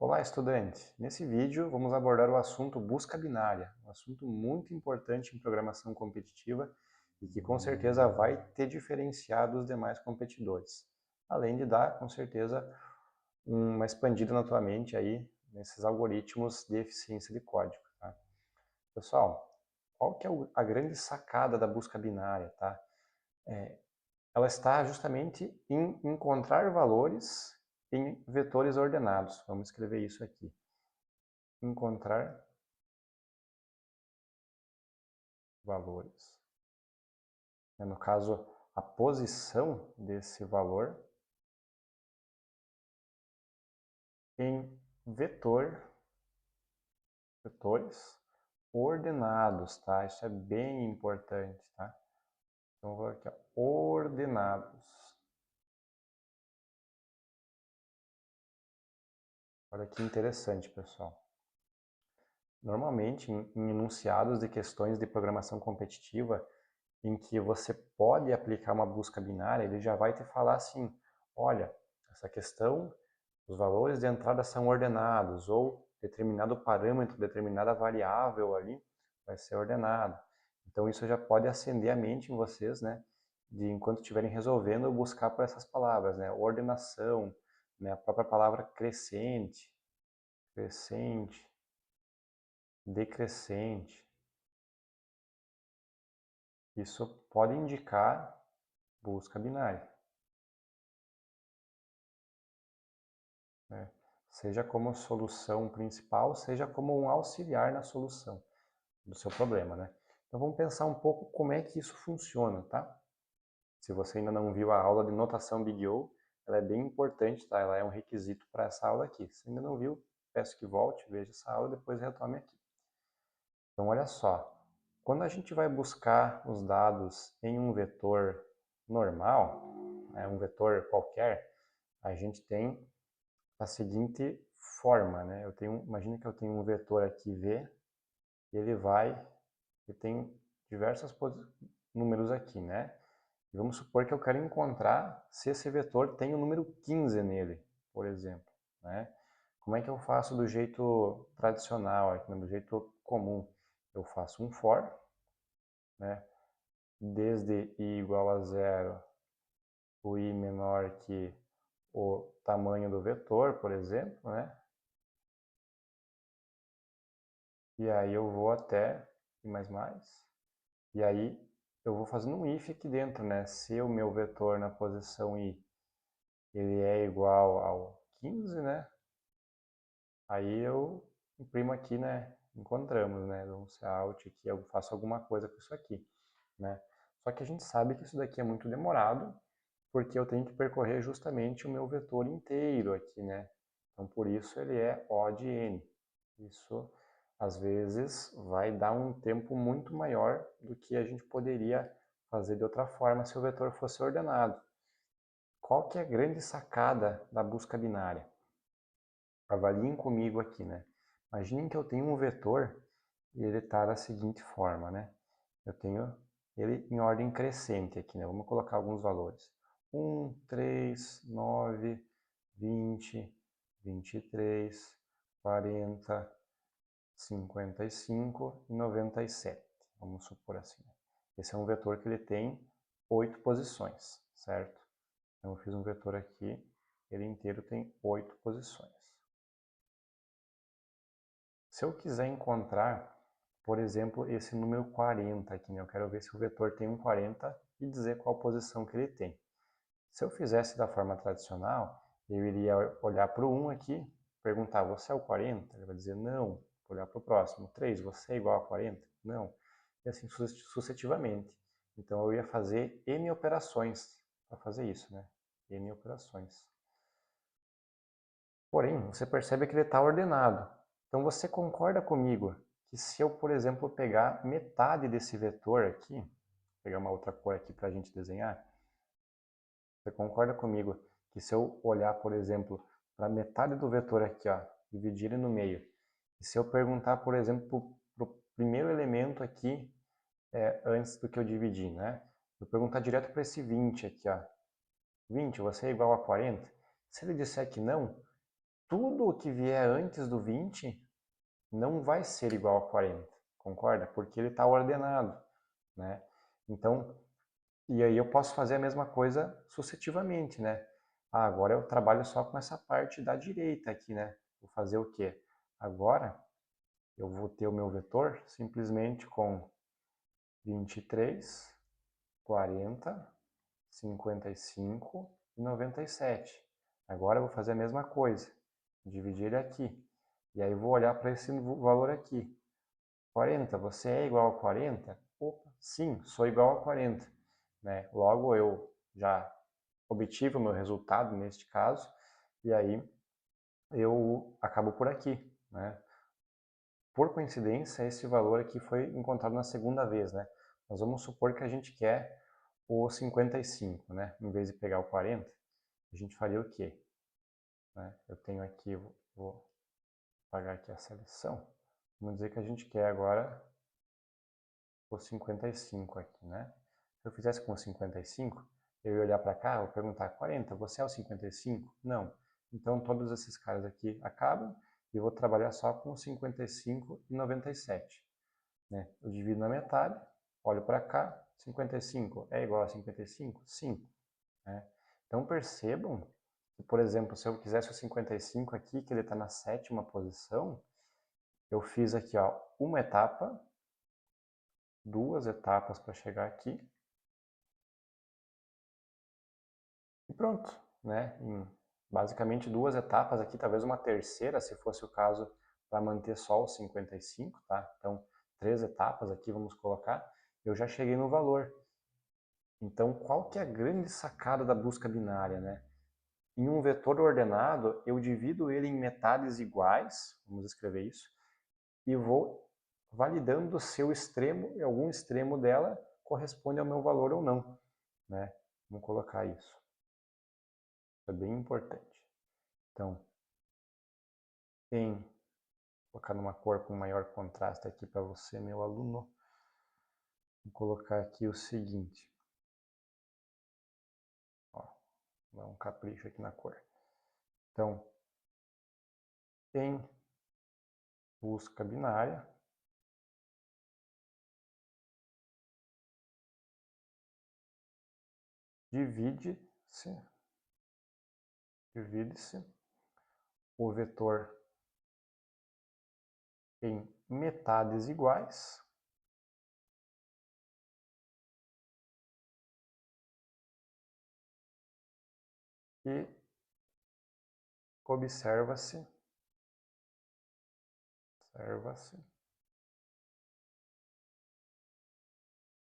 Olá, estudante! Nesse vídeo vamos abordar o assunto busca binária, um assunto muito importante em programação competitiva e que com certeza vai te diferenciar dos demais competidores, além de dar, com certeza, uma expandida na tua mente aí nesses algoritmos de eficiência de código. Tá? Pessoal, qual que é a grande sacada da busca binária? Tá? Ela está justamente em encontrar valores em vetores ordenados. Vamos escrever isso aqui. Encontrar valores. No caso, a posição desse valor em vetores ordenados, tá? Isso é bem importante, tá? Então, vou aqui, ó, ordenados. Olha que interessante, pessoal. Normalmente, em enunciados de questões de programação competitiva, em que você pode aplicar uma busca binária, ele já vai te falar assim, olha, essa questão, os valores de entrada são ordenados, ou determinado parâmetro, determinada variável ali vai ser ordenado. Então isso já pode acender a mente em vocês, né, de enquanto estiverem resolvendo, buscar por essas palavras, né, ordenação, né, a própria palavra crescente, decrescente. Isso pode indicar busca binária. Né? Seja como solução principal, seja como um auxiliar na solução do seu problema, né? Então vamos pensar um pouco como é que isso funciona, tá? Se você ainda não viu a aula de notação Big O, ela é bem importante, tá? Ela é um requisito para essa aula aqui. Se ainda não viu, peço que volte, veja essa aula e depois retome aqui. Então olha só, quando a gente vai buscar os dados em um vetor normal, um vetor qualquer, a gente tem a seguinte forma, né? Imagina que eu tenho um vetor aqui V, e ele tem diversos números aqui, né? E vamos supor que eu quero encontrar se esse vetor tem o número 15 nele, por exemplo, né? Como é que eu faço do jeito tradicional, aqui, do jeito comum? Eu faço um for, né? Desde i igual a 0, o i menor que o tamanho do vetor, por exemplo, né? E aí eu vou até i mais. E aí eu vou fazendo um if aqui dentro, né? Se o meu vetor na posição i ele é igual ao 15, né? Aí eu imprimo aqui, né? Encontramos, né? Dou um out aqui, eu faço alguma coisa com isso aqui, né? Só que a gente sabe que isso daqui é muito demorado, porque eu tenho que percorrer justamente o meu vetor inteiro aqui, né? Então, por isso ele é O de n. Isso, às vezes, vai dar um tempo muito maior do que a gente poderia fazer de outra forma se o vetor fosse ordenado. Qual que é a grande sacada da busca binária? Avaliem comigo aqui, né? Imaginem que eu tenho um vetor e ele está da seguinte forma, né? Eu tenho ele em ordem crescente aqui, né? Vamos colocar alguns valores. 1, 3, 9, 20, 23, 40, 55 e 97. Vamos supor assim. Esse é um vetor que ele tem 8 posições, certo? Então eu fiz um vetor aqui, ele inteiro tem 8 posições. Se eu quiser encontrar, por exemplo, esse número 40 aqui, né? Eu quero ver se o vetor tem um 40 e dizer qual posição que ele tem. Se eu fizesse da forma tradicional, eu iria olhar para o 1 aqui, perguntar, você é o 40? Ele vai dizer, não. Vou olhar para o próximo, 3, você é igual a 40? Não. E assim sucessivamente. Então eu ia fazer N operações para fazer isso, né? N operações. Porém, você percebe que ele está ordenado. Então você concorda comigo que se eu, por exemplo, pegar metade desse vetor aqui, vou pegar uma outra cor aqui para a gente desenhar, você concorda comigo que se eu olhar, por exemplo, para metade do vetor aqui, ó, dividir ele no meio, e se eu perguntar, por exemplo, para o primeiro elemento aqui, antes do que eu dividir, né? Eu perguntar direto para esse 20 aqui, ó. 20, você é igual a 40? Se ele disser que não, tudo o que vier antes do 20 não vai ser igual a 40, concorda? Porque ele está ordenado, né? Então, e aí eu posso fazer a mesma coisa sucessivamente, né? Ah, agora eu trabalho só com essa parte da direita aqui, né? Vou fazer o quê? Agora eu vou ter o meu vetor simplesmente com 23, 40, 55 e 97. Agora eu vou fazer a mesma coisa, dividir ele aqui. E aí eu vou olhar para esse valor aqui. 40, você é igual a 40? Opa, sim, sou igual a 40. Né? Logo eu já obtive o meu resultado neste caso, e aí eu acabo por aqui. Né? Por coincidência, esse valor aqui foi encontrado na segunda vez. Né? Nós vamos supor que a gente quer o 55, né? Em vez de pegar o 40, a gente faria o quê? Né? Eu tenho aqui, vou apagar aqui a seleção. Vamos dizer que a gente quer agora o 55 aqui, né? Se eu fizesse com o 55, eu ia olhar para cá, vou perguntar, 40, você é o 55? Não. Então todos esses caras aqui acabam e eu vou trabalhar só com 55 e 97. Né? Eu divido na metade, olho para cá, 55 é igual a 55? Sim. Né? Então percebam que, por exemplo, se eu quisesse o 55 aqui, que ele está na 7ª posição, eu fiz aqui ó, uma etapa, 2 etapas para chegar aqui, e pronto. Né? Em basicamente 2 etapas aqui, talvez uma terceira, se fosse o caso, para manter só o 55, tá? Então, 3 etapas aqui, vamos colocar, eu já cheguei no valor. Então, qual que é a grande sacada da busca binária, né? Em um vetor ordenado, eu divido ele em metades iguais, vamos escrever isso, e vou validando se o extremo, e algum extremo dela, corresponde ao meu valor ou não. Né? Vamos colocar isso. É bem importante. Então, vou colocar numa cor com maior contraste aqui para você, meu aluno. Vou colocar aqui o seguinte. Ó, dá um capricho aqui na cor. Então, em busca binária, divide-se o vetor em metades iguais e observa-se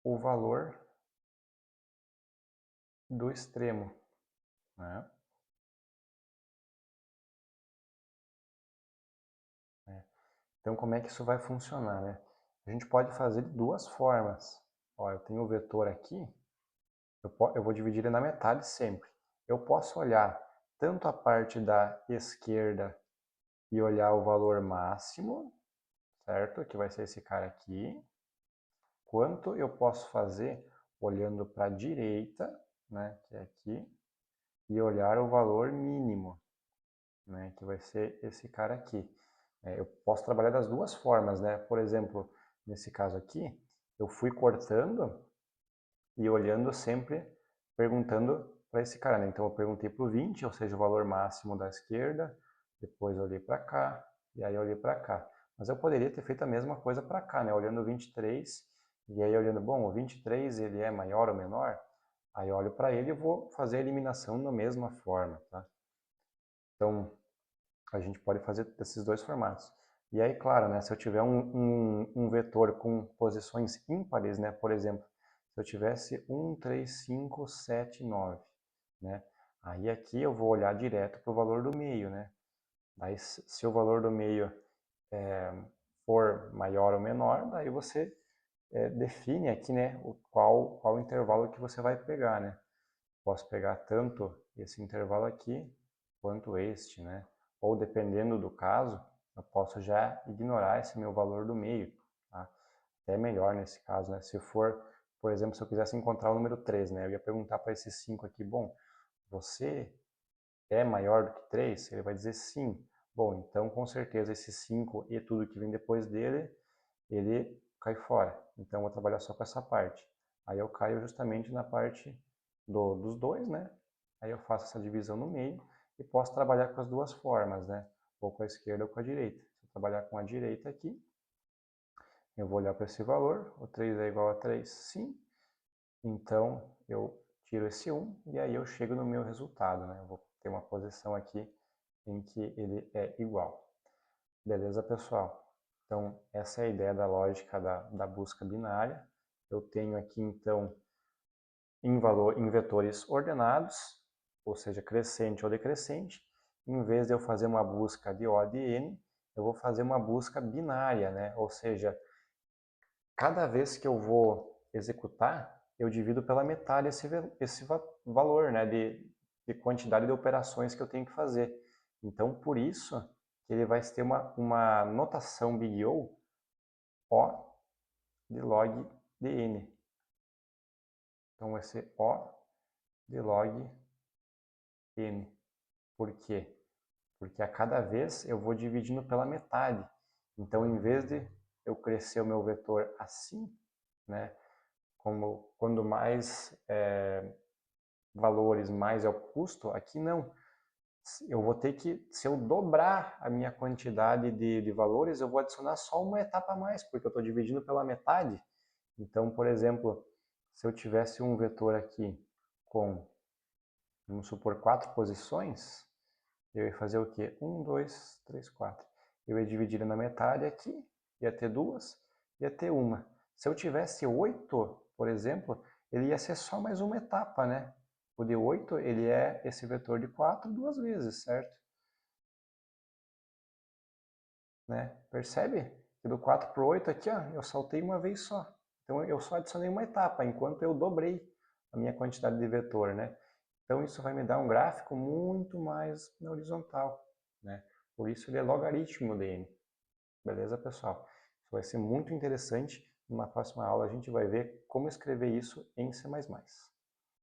o valor do extremo. Né? Então, como é que isso vai funcionar? Né? A gente pode fazer de duas formas. Ó, eu tenho o vetor aqui, eu vou dividir ele na metade sempre. Eu posso olhar tanto a parte da esquerda e olhar o valor máximo, certo? Que vai ser esse cara aqui. Quanto eu posso fazer olhando para a direita, né, que é aqui, e olhar o valor mínimo, né, que vai ser esse cara aqui. Eu posso trabalhar das duas formas, né? Por exemplo, nesse caso aqui, eu fui cortando e olhando sempre, perguntando para esse cara, né? Então eu perguntei para o 20, ou seja, o valor máximo da esquerda, depois olhei para cá, e aí olhei para cá. Mas eu poderia ter feito a mesma coisa para cá, né? Olhando o 23, e aí olhando, bom, o 23 ele é maior ou menor? Aí eu olho para ele e vou fazer a eliminação da mesma forma, tá? Então, a gente pode fazer desses dois formatos. E aí, claro, né, se eu tiver um vetor com posições ímpares, né, por exemplo, se eu tivesse 1, 3, 5, 7, 9, né, aí aqui eu vou olhar direto para o valor do meio, né, daí se o valor do meio for maior ou menor, daí você define aqui, né, qual intervalo que você vai pegar, né. Posso pegar tanto esse intervalo aqui quanto este, né? Ou dependendo do caso, eu posso já ignorar esse meu valor do meio, tá? Até melhor nesse caso, né? Se for, por exemplo, se eu quisesse encontrar o número 3, né? Eu ia perguntar para esses 5 aqui, bom, você é maior do que 3? Ele vai dizer sim. Bom, então com certeza esse 5 e tudo que vem depois dele, ele cai fora. Então eu vou trabalhar só com essa parte. Aí eu caio justamente na parte dos dois, né? Aí eu faço essa divisão no meio e posso trabalhar com as duas formas, né? Ou com a esquerda ou com a direita. Se eu trabalhar com a direita aqui, eu vou olhar para esse valor, o 3 é igual a 3, sim. Então eu tiro esse 1 e aí eu chego no meu resultado, né? Eu vou ter uma posição aqui em que ele é igual. Beleza, pessoal? Então, essa é a ideia da lógica da busca binária. Eu tenho aqui, então, em vetores ordenados, ou seja, crescente ou decrescente. Em vez de eu fazer uma busca de O de N, eu vou fazer uma busca binária, né? Ou seja, cada vez que eu vou executar, eu divido pela metade esse valor, né, de quantidade de operações que eu tenho que fazer. Então, por isso que ele vai ter uma notação Big O de log de n. Então, vai ser O de log n. Por quê? Porque a cada vez eu vou dividindo pela metade. Então, em vez de eu crescer o meu vetor assim, né, quando mais valores, mais é o custo, aqui não. Eu vou ter que, se eu dobrar a minha quantidade de valores, eu vou adicionar só uma etapa a mais, porque eu estou dividindo pela metade. Então, por exemplo, se eu tivesse um vetor aqui com, vamos supor, 4 posições, eu ia fazer o quê? 1, 2, 3, 4. Eu ia dividir na metade aqui, ia ter 2, ia ter uma. Se eu tivesse 8, por exemplo, ele ia ser só mais uma etapa, né? O de 8, ele é esse vetor de 4 duas vezes, certo? Né? Percebe? Que do 4 para o 8 aqui, ó, eu saltei uma vez só. Então eu só adicionei uma etapa, enquanto eu dobrei a minha quantidade de vetor, né? Então isso vai me dar um gráfico muito mais na horizontal, né? Por isso ele é logaritmo de n. Beleza, pessoal? Isso vai ser muito interessante. Numa próxima aula a gente vai ver como escrever isso em C++.